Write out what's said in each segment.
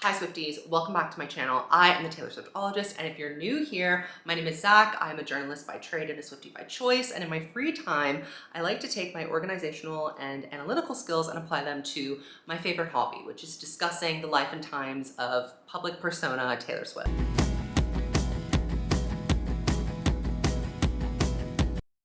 Hi Swifties, welcome back to my channel. I am the Taylor Swiftologist, and if you're new here, my name is Zach. I'm a journalist by trade and a Swiftie by choice, and in my free time, I like to take my organizational and analytical skills and apply them to my favorite hobby, which is discussing the life and times of public persona Taylor Swift.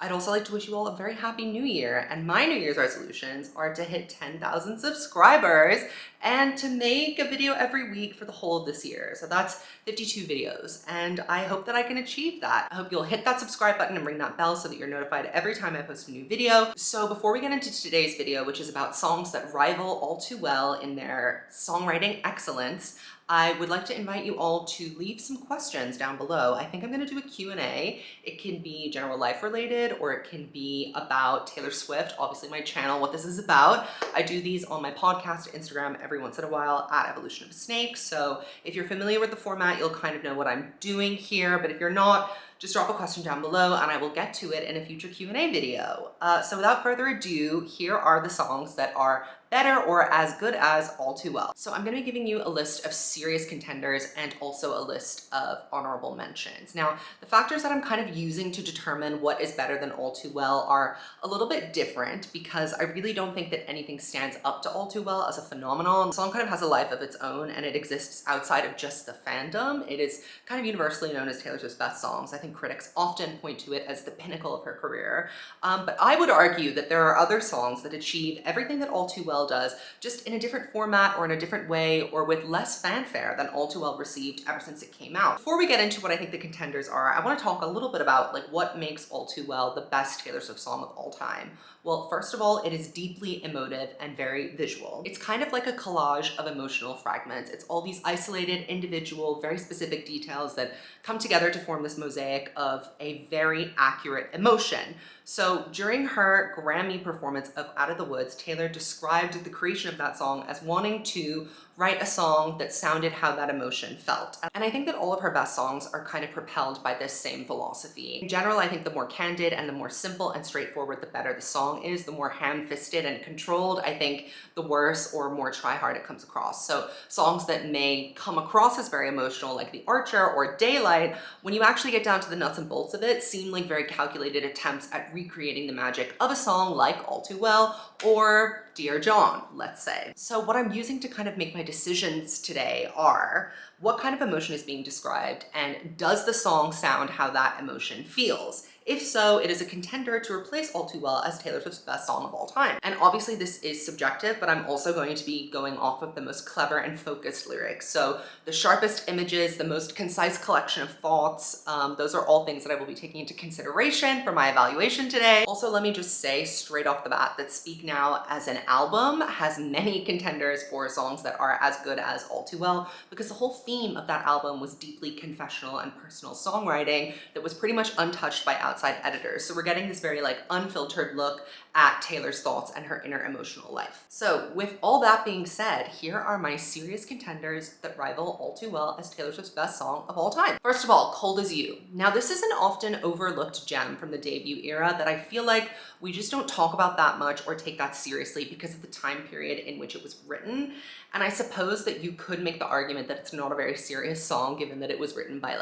I'd also like to wish you all a very happy new year, and my New Year's resolutions are to hit 10,000 subscribers and to make a video every week for the whole of this year. So that's 52 videos, and I hope that I can achieve that. I hope you'll hit that subscribe button and ring that bell so that you're notified every time I post a new video. So before we get into today's video, which is about songs that rival All Too Well in their songwriting excellence, I would like to invite you all to leave some questions down below. I think I'm gonna do a Q&A. It can be general life related, or it can be about Taylor Swift, obviously my channel, what this is about. I do these on my podcast, Instagram, every once in a while at Evolution of a Snake. So if you're familiar with the format, you'll kind of know what I'm doing here, but if you're not, just drop a question down below and I will get to it in a future Q&A video. So without further ado, here are the songs that are better or as good as All Too Well. So I'm gonna be giving you a list of serious contenders and also a list of honorable mentions. Now, the factors that I'm kind of using to determine what is better than All Too Well are a little bit different because I really don't think that anything stands up to All Too Well as a phenomenon. The song kind of has a life of its own and it exists outside of just the fandom. It is kind of universally known as Taylor Swift's best songs. I think critics often point to it as the pinnacle of her career. But I would argue that there are other songs that achieve everything that All Too Well does, just in a different format or in a different way or with less fanfare than All Too Well received ever since it came out. Before we get into what I think the contenders are, I want to talk a little bit about what makes All Too Well the best Taylor Swift song of all time. Well, first of all, it is deeply emotive and very visual. It's kind of like a collage of emotional fragments. It's all these isolated, individual, very specific details that come together to form this mosaic of a very accurate emotion. So during her Grammy performance of Out of the Woods, Taylor described the creation of that song as wanting to write a song that sounded how that emotion felt. And I think that all of her best songs are kind of propelled by this same philosophy. In general, I think the more candid and the more simple and straightforward the better the song is, the more ham-fisted and controlled, I think the worse or more try-hard it comes across. So songs that may come across as very emotional, like The Archer or Daylight, when you actually get down to the nuts and bolts of it, seem like very calculated attempts at recreating the magic of a song like All Too Well or Dear John, let's say. So what I'm using to kind of make my decisions today are what kind of emotion is being described and does the song sound how that emotion feels? If so, it is a contender to replace All Too Well as Taylor Swift's best song of all time. And obviously this is subjective, but I'm also going to be going off of the most clever and focused lyrics. So the sharpest images, the most concise collection of thoughts, those are all things that I will be taking into consideration for my evaluation today. Also, let me just say straight off the bat that Speak Now as an album has many contenders for songs that are as good as All Too Well, because the whole theme of that album was deeply confessional and personal songwriting that was pretty much untouched by outside editors. So we're getting this very unfiltered look at Taylor's thoughts and her inner emotional life. So with all that being said, here are my serious contenders that rival All Too Well as Taylor Swift's best song of all time. First of all, Cold As You. Now this is an often overlooked gem from the debut era that I feel like we just don't talk about that much or take that seriously because of the time period in which it was written. And I suppose that you could make the argument that it's not a very serious song given that it was written by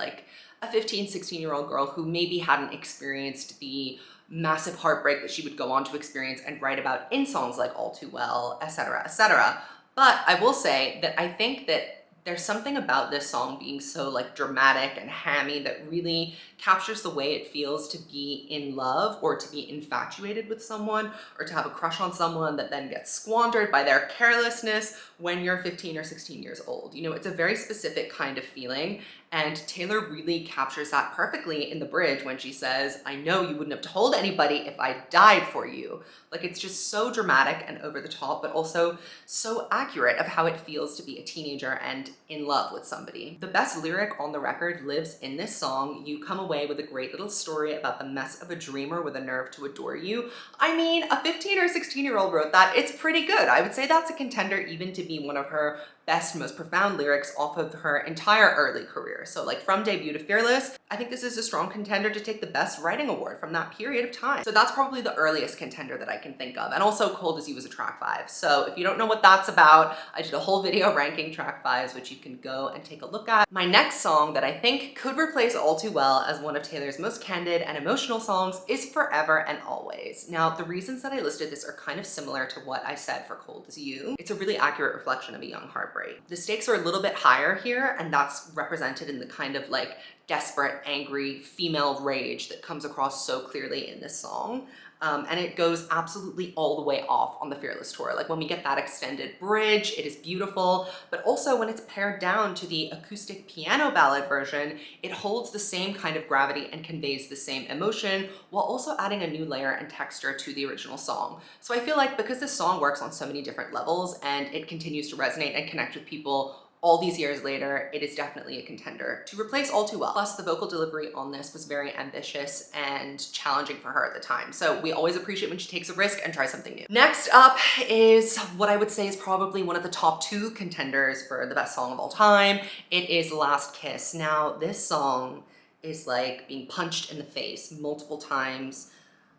a 15, 16-year-old girl who maybe hadn't experienced the massive heartbreak that she would go on to experience and write about in songs like All Too Well, etc., etc. But I will say that I think that there's something about this song being so dramatic and hammy that really captures the way it feels to be in love or to be infatuated with someone or to have a crush on someone that then gets squandered by their carelessness when you're 15 or 16 years old. You know, it's a very specific kind of feeling, and Taylor really captures that perfectly in the bridge when she says, "I know you wouldn't have told anybody if I died for you." It's just so dramatic and over the top, but also so accurate of how it feels to be a teenager and in love with somebody. The best lyric on the record lives in this song. You come away with a great little story about the mess of a dreamer with a nerve to adore you. I mean, a 15 or 16-year-old wrote that. It's pretty good. I would say that's a contender even to be one of her best, most profound lyrics off of her entire early career. So like from debut to Fearless, I think this is a strong contender to take the best writing award from that period of time. So that's probably the earliest contender that I can think of. And also Cold As You was a track 5. So if you don't know what that's about, I did a whole video ranking track 5s, which you can go and take a look at. My next song that I think could replace All Too Well as one of Taylor's most candid and emotional songs is Forever and Always. Now, the reasons that I listed this are kind of similar to what I said for Cold As You. It's a really accurate reflection of a young heartbreak. The stakes are a little bit higher here, and that's represented in the kind of like desperate, angry female rage that comes across so clearly in this song. And it goes absolutely all the way off on the Fearless tour. Like when we get that extended bridge, it is beautiful, but also when it's pared down to the acoustic piano ballad version, it holds the same kind of gravity and conveys the same emotion while also adding a new layer and texture to the original song. So I feel like because this song works on so many different levels and it continues to resonate and connect with people all these years later, it is definitely a contender to replace All Too Well. Plus, the vocal delivery on this was very ambitious and challenging for her at the time. So we always appreciate when she takes a risk and tries something new. Next up is what I would say is probably one of the top 2 contenders for the best song of all time. It is Last Kiss. Now, this song is like being punched in the face multiple times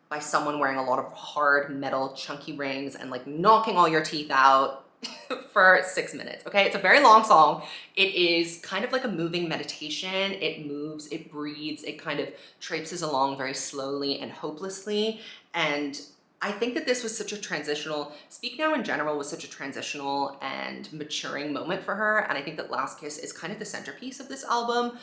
by someone wearing a lot of hard metal chunky rings and like knocking all your teeth out for 6 minutes, okay? It's a very long song. It is kind of like a moving meditation. It moves, it breathes, it kind of traipses along very slowly and hopelessly. And I think that this was such a transitional, Speak Now in general was such a transitional and maturing moment for her. And I think that Last Kiss is kind of the centerpiece of this album.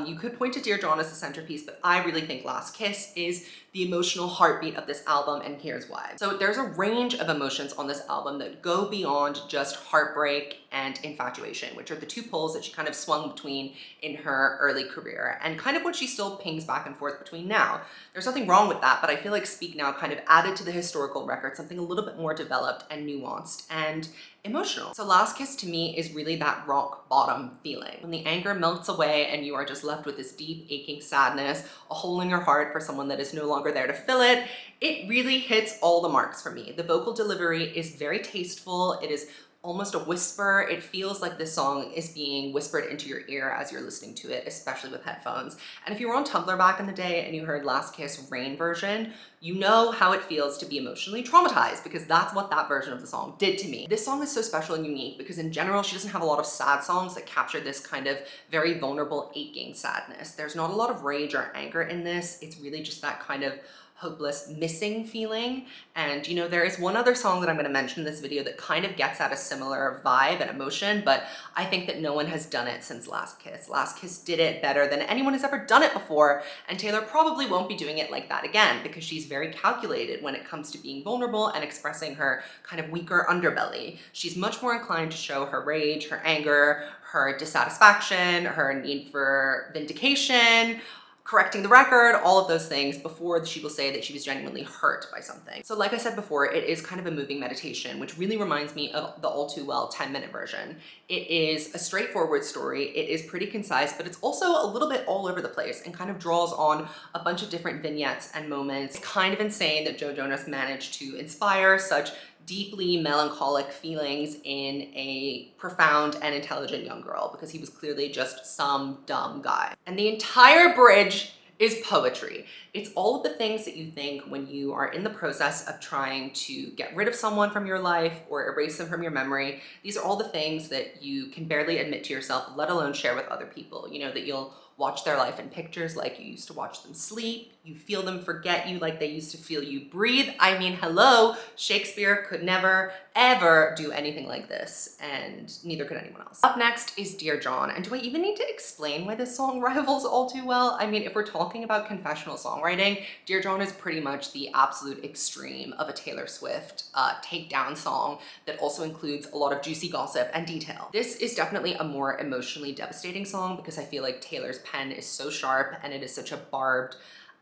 You could point to Dear John as the centerpiece, but I really think Last Kiss is the emotional heartbeat of this album, and here's why. So there's a range of emotions on this album that go beyond just heartbreak and infatuation, which are the 2 poles that she kind of swung between in her early career, and kind of what she still pings back and forth between now. There's nothing wrong with that, but I feel like Speak Now kind of added to the historical record something a little bit more developed and nuanced and emotional. So Last Kiss to me is really that rock bottom feeling. When the anger melts away and you are just left with this deep aching sadness, a hole in your heart for someone that is no longer there to fill it, it really hits all the marks for me. The vocal delivery is very tasteful. It is almost a whisper. It feels like this song is being whispered into your ear as you're listening to it, especially with headphones. And if you were on Tumblr back in the day and you heard Last Kiss Rain version, you know how it feels to be emotionally traumatized, because that's what that version of the song did to me. This song is so special and unique because in general, she doesn't have a lot of sad songs that capture this kind of very vulnerable, aching sadness. There's not a lot of rage or anger in this. It's really just that kind of hopeless, missing feeling. And you know, there is one other song that I'm going to mention in this video that kind of gets at a similar vibe and emotion, but I think that no one has done it since Last Kiss. Last Kiss did it better than anyone has ever done it before, and Taylor probably won't be doing it like that again because she's very calculated when it comes to being vulnerable and expressing her kind of weaker underbelly. She's much more inclined to show her rage, her anger, her dissatisfaction, her need for vindication, correcting the record, all of those things before she will say that she was genuinely hurt by something. So like I said before, it is kind of a moving meditation, which really reminds me of the All Too Well 10-minute version. It is a straightforward story. It is pretty concise, but it's also a little bit all over the place and kind of draws on a bunch of different vignettes and moments. It's kind of insane that Joe Jonas managed to inspire such deeply melancholic feelings in a profound and intelligent young girl, because he was clearly just some dumb guy. And the entire bridge is poetry. It's all of the things that you think when you are in the process of trying to get rid of someone from your life or erase them from your memory. These are all the things that you can barely admit to yourself, let alone share with other people. You know, that you'll watch their life in pictures like you used to watch them sleep. You feel them forget you like they used to feel you breathe. I mean, hello, Shakespeare could never, ever do anything like this, and neither could anyone else. Up next is Dear John, and do I even need to explain why this song rivals All Too Well? I mean, if we're talking about confessional songwriting, Dear John is pretty much the absolute extreme of a Taylor Swift takedown song that also includes a lot of juicy gossip and detail. This is definitely a more emotionally devastating song because I feel like Taylor's pen is so sharp and it is such a barbed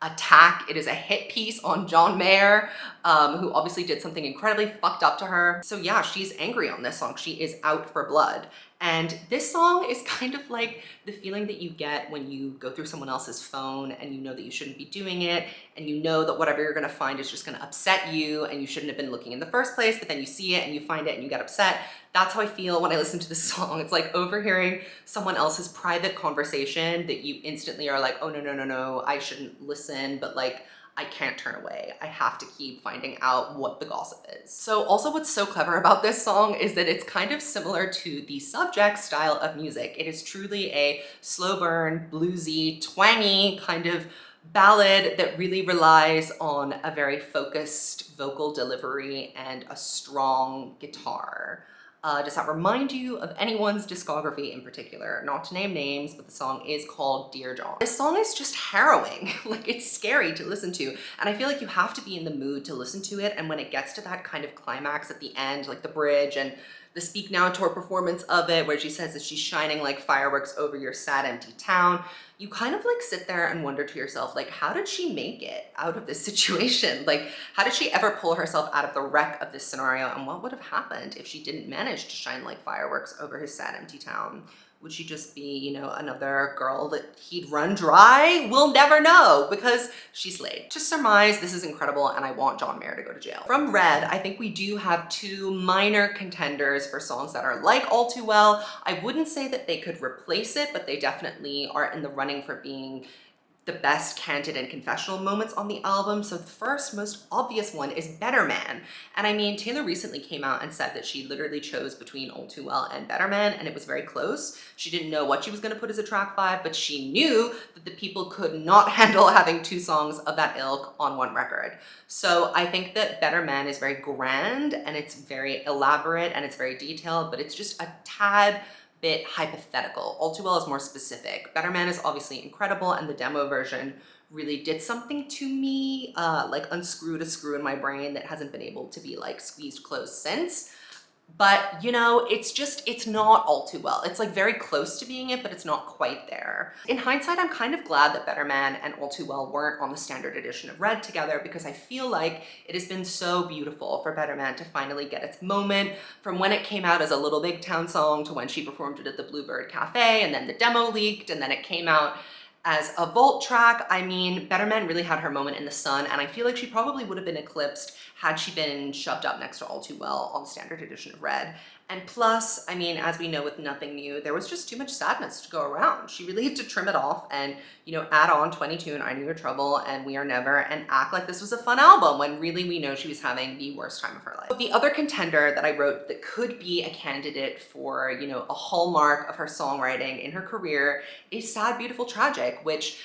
attack. It is a hit piece on John Mayer, who obviously did something incredibly fucked up to her. So yeah, she's angry on this song. She is out for blood. And this song is kind of like the feeling that you get when you go through someone else's phone and you know that you shouldn't be doing it, and you know that whatever you're gonna find is just gonna upset you and you shouldn't have been looking in the first place, but then you see it and you find it and you get upset. That's how I feel when I listen to this song. It's like overhearing someone else's private conversation that you instantly are like, oh no, no, no, no, I shouldn't listen, but like, I can't turn away. I have to keep finding out what the gossip is. So also what's so clever about this song is that it's kind of similar to the subject style of music. It is truly a slow burn, bluesy, twangy kind of ballad that really relies on a very focused vocal delivery and a strong guitar. Does that remind you of anyone's discography in particular? Not to name names, but the song is called Dear John. This song is just harrowing. Like, it's scary to listen to. And I feel like you have to be in the mood to listen to it. And when it gets to that kind of climax at the end, like the bridge and the Speak Now tour performance of it, where she says that she's shining like fireworks over your sad, empty town, you kind of like sit there and wonder to yourself, like, how did she make it out of this situation? Like, how did she ever pull herself out of the wreck of this scenario? And what would have happened if she didn't manage to shine like fireworks over his sad, empty town? Would she just be, you know, another girl that he'd run dry? We'll never know, because she slayed. To surmise, this is incredible, and I want John Mayer to go to jail. From Red, I think we do have two minor contenders for songs that are like All Too Well. I wouldn't say that they could replace it, but they definitely are in the running for being the best candid and confessional moments on the album. So the first most obvious one is Better Man. And I mean, Taylor recently came out and said that she literally chose between All Too Well and Better Man, and it was very close. She didn't know what she was gonna put as a track 5, but she knew that the people could not handle having two songs of that ilk on one record. So I think that Better Man is very grand and it's very elaborate and it's very detailed, but it's just a tad bit hypothetical. All Too Well is more specific. Better Man is obviously incredible, and the demo version really did something to me, like unscrewed a screw in my brain that hasn't been able to be like squeezed closed since. But you know, it's not All Too Well. It's like very close to being it, but it's not quite there. In hindsight, I'm kind of glad that Better Man and All Too Well weren't on the standard edition of Red together, because I feel like it has been so beautiful for Better Man to finally get its moment, from when it came out as a Little Big Town song to when she performed it at the Bluebird Cafe, and then the demo leaked, and then it came out as a vault track. I mean, Better Man really had her moment in the sun, and I feel like she probably would have been eclipsed had she been shoved up next to All Too Well on the standard edition of Red. And plus, I mean, as we know with Nothing New, there was just too much sadness to go around. She really had to trim it off and, you know, add on 22 and I Knew Your Trouble and We Are Never and act like this was a fun album, when really we know she was having the worst time of her life. The other contender that I wrote that could be a candidate for, you know, a hallmark of her songwriting in her career is Sad, Beautiful, Tragic, which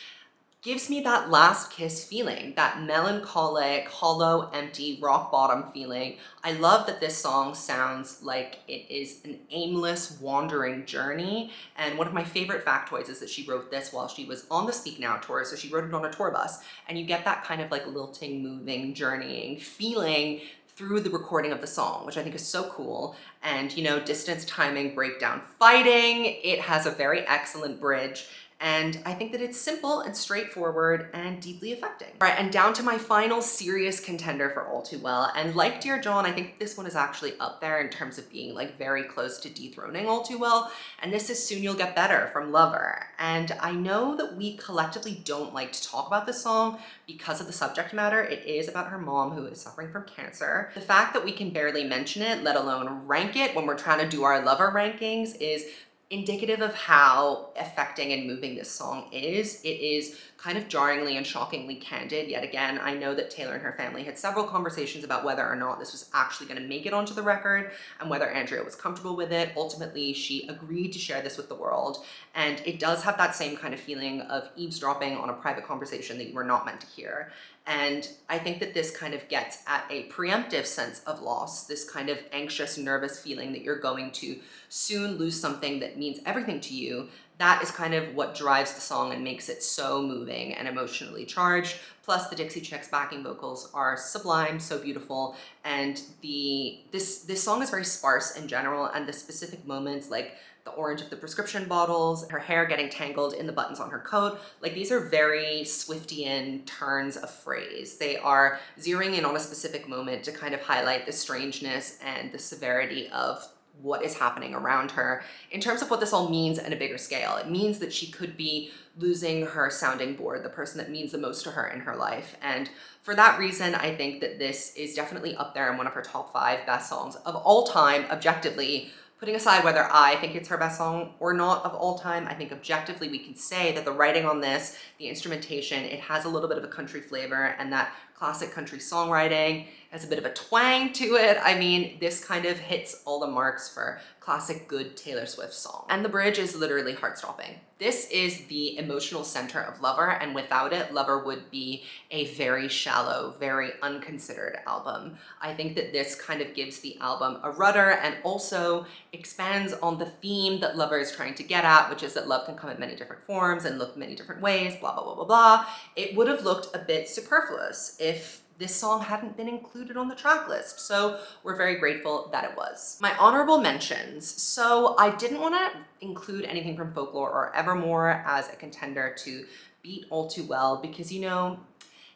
gives me that Last Kiss feeling, that melancholic, hollow, empty, rock bottom feeling. I love that this song sounds like it is an aimless, wandering journey. And one of my favorite factoids is that she wrote this while she was on the Speak Now tour. So she wrote it on a tour bus, and you get that kind of like lilting, moving, journeying feeling through the recording of the song, which I think is so cool. And, you know, distance, timing, breakdown, fighting. It has a very excellent bridge. And I think that it's simple and straightforward and deeply affecting. All right, and down to my final serious contender for All Too Well. And like Dear John, I think this one is actually up there in terms of being like very close to dethroning All Too Well. And this is Soon You'll Get Better from Lover. And I know that we collectively don't like to talk about this song because of the subject matter. It is about her mom who is suffering from cancer. The fact that we can barely mention it, let alone rank it when we're trying to do our Lover rankings, is indicative of how affecting and moving this song is. It is kind of jarringly and shockingly candid. Yet again, I know that Taylor and her family had several conversations about whether or not this was actually going to make it onto the record and whether Andrea was comfortable with it. Ultimately, she agreed to share this with the world, and it does have that same kind of feeling of eavesdropping on a private conversation that you were not meant to hear. And I think that this kind of gets at a preemptive sense of loss, this kind of anxious, nervous feeling that you're going to soon lose something that means everything to you. That is kind of what drives the song and makes it so moving and emotionally charged. Plus the Dixie Chicks backing vocals are sublime, so beautiful. And this song is very sparse in general, and the specific moments, like the orange of the prescription bottles, her hair getting tangled in the buttons on her coat, like these are very Swiftian turns of phrase. They are zeroing in on a specific moment to kind of highlight the strangeness and the severity of what is happening around her. In terms of what this all means on a bigger scale, it means that she could be losing her sounding board, the person that means the most to her in her life. And for that reason, I think that this is definitely up there in one of her top 5 best songs of all time, objectively. Putting aside whether I think it's her best song or not of all time, I think objectively we can say that the writing on this, the instrumentation, it has a little bit of a country flavor, and that classic country songwriting has a bit of a twang to it. I mean, this kind of hits all the marks for classic good Taylor Swift song. And the bridge is literally heart-stopping. This is the emotional center of Lover, and without it, Lover would be a very shallow, very unconsidered album. I think that this kind of gives the album a rudder and also expands on the theme that Lover is trying to get at, which is that love can come in many different forms and look many different ways, blah, blah, blah, blah, blah. It would have looked a bit superfluous if this song hadn't been included on the track list, so we're very grateful that it was. My honorable mentions. So I didn't want to include anything from Folklore or Evermore as a contender to beat All Too Well because, you know,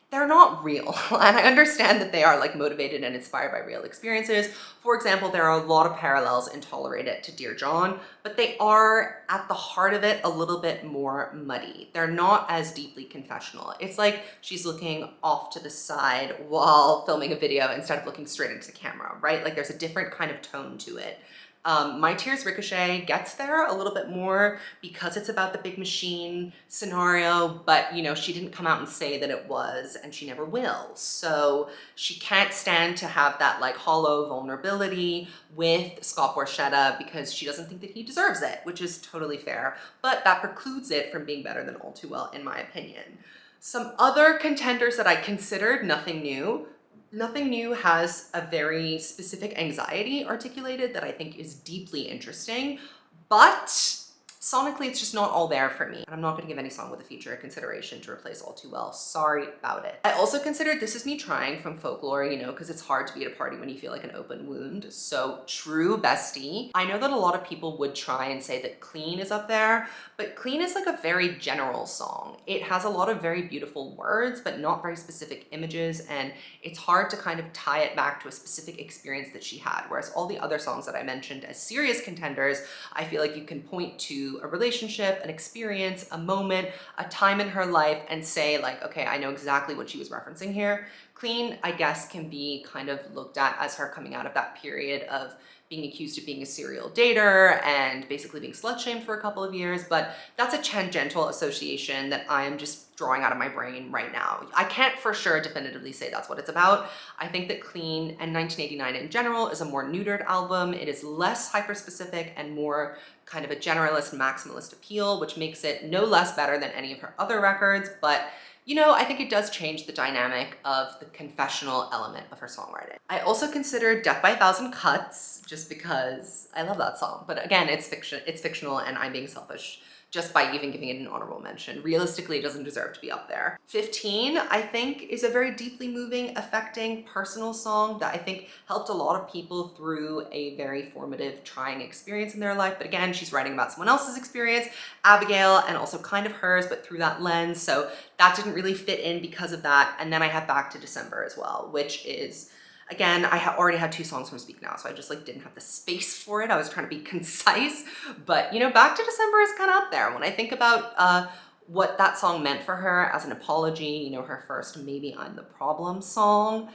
they're not real. And I understand that they are like motivated and inspired by real experiences. For example, there are a lot of parallels in Tolerate It to Dear John, but they are at the heart of it a little bit more muddy. They're not as deeply confessional. It's like she's looking off to the side while filming a video instead of looking straight into the camera, right? Like there's a different kind of tone to it. My Tears Ricochet gets there a little bit more because it's about the big machine scenario, but you know, she didn't come out and say that it was, and she never will. So she can't stand to have that like hollow vulnerability with Scott Borchetta because she doesn't think that he deserves it, which is totally fair, but that precludes it from being better than All Too Well, in my opinion. Some other contenders that I considered, Nothing New. Nothing New has a very specific anxiety articulated that I think is deeply interesting, but sonically it's just not all there for me. And I'm not going to give any song with a feature a consideration to replace All Too Well. Sorry about it. I also considered This Is Me Trying from Folklore, you know, because it's hard to be at a party when you feel like an open wound. So True Bestie. I know that a lot of people would try and say that Clean is up there, but Clean is like a very general song. It has a lot of very beautiful words, but not very specific images, and it's hard to kind of tie it back to a specific experience that she had. Whereas all the other songs that I mentioned as serious contenders, I feel like you can point to a relationship, an experience, a moment, a time in her life, and say like, okay, I know exactly what she was referencing here. Clean, I guess, can be kind of looked at as her coming out of that period of being accused of being a serial dater and basically being slut-shamed for a couple of years, but that's a tangential association that I am just drawing out of my brain right now. I can't for sure definitively say that's what it's about. I think that Clean and 1989 in general is a more neutered album. It is less hyper-specific and more kind of a generalist maximalist appeal, which makes it no less better than any of her other records, but you know, I think it does change the dynamic of the confessional element of her songwriting. I also considered Death by a Thousand Cuts just because I love that song. But again, it's fictional and I'm being selfish just by even giving it an honorable mention. Realistically, it doesn't deserve to be up there. 15, I think, is a very deeply moving, affecting, personal song that I think helped a lot of people through a very formative, trying experience in their life. But again, she's writing about someone else's experience, Abigail, and also kind of hers, but through that lens. So that didn't really fit in because of that. And then I have Back to December as well, which is, again, I already had 2 songs from Speak Now, so I just like didn't have the space for it. I was trying to be concise, but you know, Back to December is kind of up there. When I think about what that song meant for her as an apology, you know, her first Maybe I'm the Problem song,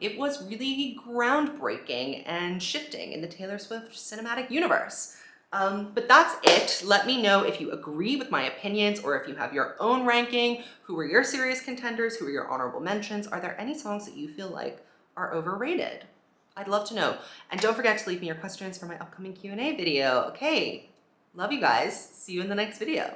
it was really groundbreaking and shifting in the Taylor Swift cinematic universe. But that's it. Let me know if you agree with my opinions or if you have your own ranking. Who are your serious contenders? Who are your honorable mentions? Are there any songs that you feel like are overrated? I'd love to know. And don't forget to leave me your questions for my upcoming Q&A video. Okay, love you guys. See you in the next video.